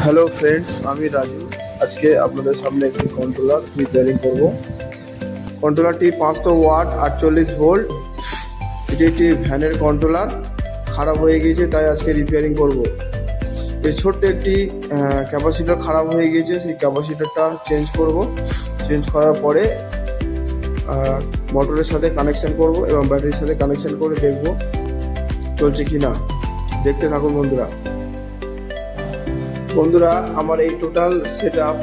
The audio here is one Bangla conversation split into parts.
হ্যালো ফ্রেন্ডস, আমি রাজু। আজকে আপনাদের সামনে একটি কন্ট্রোলার রিপেয়ারিং করব। কন্ট্রোলারটি 500 ওয়াট 48 ভোল্ট। এটি একটি ভ্যানের কন্ট্রোলার, খারাপ হয়ে গিয়েছে, তাই আজকে রিপেয়ারিং করব। এর ছোট্ট একটি ক্যাপাসিটার খারাপ হয়ে গিয়েছে, সেই ক্যাপাসিটারটা চেঞ্জ করব। চেঞ্জ করার পরে মোটরের সাথে কানেকশান করব এবং ব্যাটারির সাথে কানেকশান করে দেখব চলছে কি না। দেখতে থাকুন বন্ধুরা। আমার এই টোটাল সেট আপ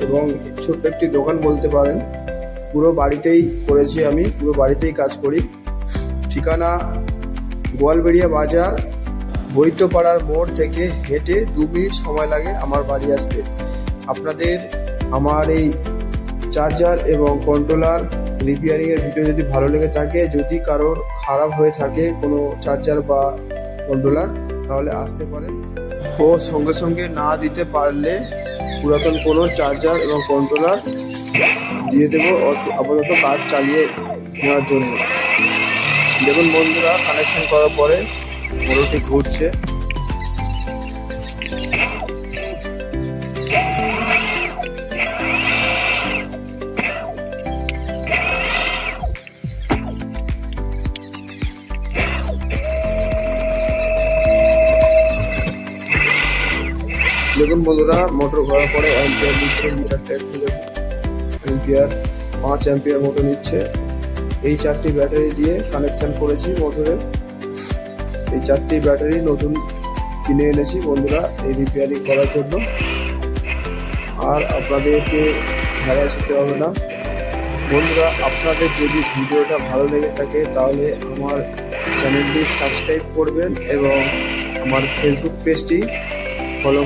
এবং ছোট্ট একটি দোকান বলতে পারেন, পুরো বাড়িতেই করেছি। আমি পুরো বাড়িতেই কাজ করি। ঠিকানা গোয়ালবেড়িয়া বাজার, বৈদ্যপাড়ার মোড় থেকে হেঁটে 2 মিনিট সময় লাগে আমার বাড়ি আসতে। আপনাদের আমার এই চার্জার এবং কন্ট্রোলার রিপেয়ারিংয়ের ভিডিও যদি ভালো লেগে থাকে, যদি কারোর খারাপ হয়ে থাকে কোনো চার্জার বা কন্ট্রোলার, তাহলে আসতে পারেন। ও সঙ্গে সঙ্গে না দিতে পারলে পুরাতন কোনো চার্জার এবং কন্ট্রোলার দিয়ে দেবো আপাতত কাজ চালিয়ে নেওয়ার জন্য। দেখুন বন্ধুরা, কানেকশন করার পরে মোটরটি ঘুরছে। দেখুন বন্ধুরা, মোটর ঘোরার পরে অ্যাম্পিয়ার নিচ্ছে, মিটারটা একটু দেখুন। অ্যাম্পিয়ার 5 অ্যাম্পিয়ার মোটর নিচ্ছে। এই 4টি ব্যাটারি দিয়ে কানেকশান করেছি মোটরের। এই 4টি ব্যাটারি নতুন কিনে এনেছি বন্ধুরা এই রিপেয়ারিং করার জন্য। আর আপনাদেরকে হ্যারাস হতে হবে না বন্ধুরা। আপনাদের যদি ভিডিওটা ভালো লেগে থাকে তাহলে আমার চ্যানেলটি সাবস্ক্রাইব করবেন এবং আমার ফেসবুক পেজটি ফলো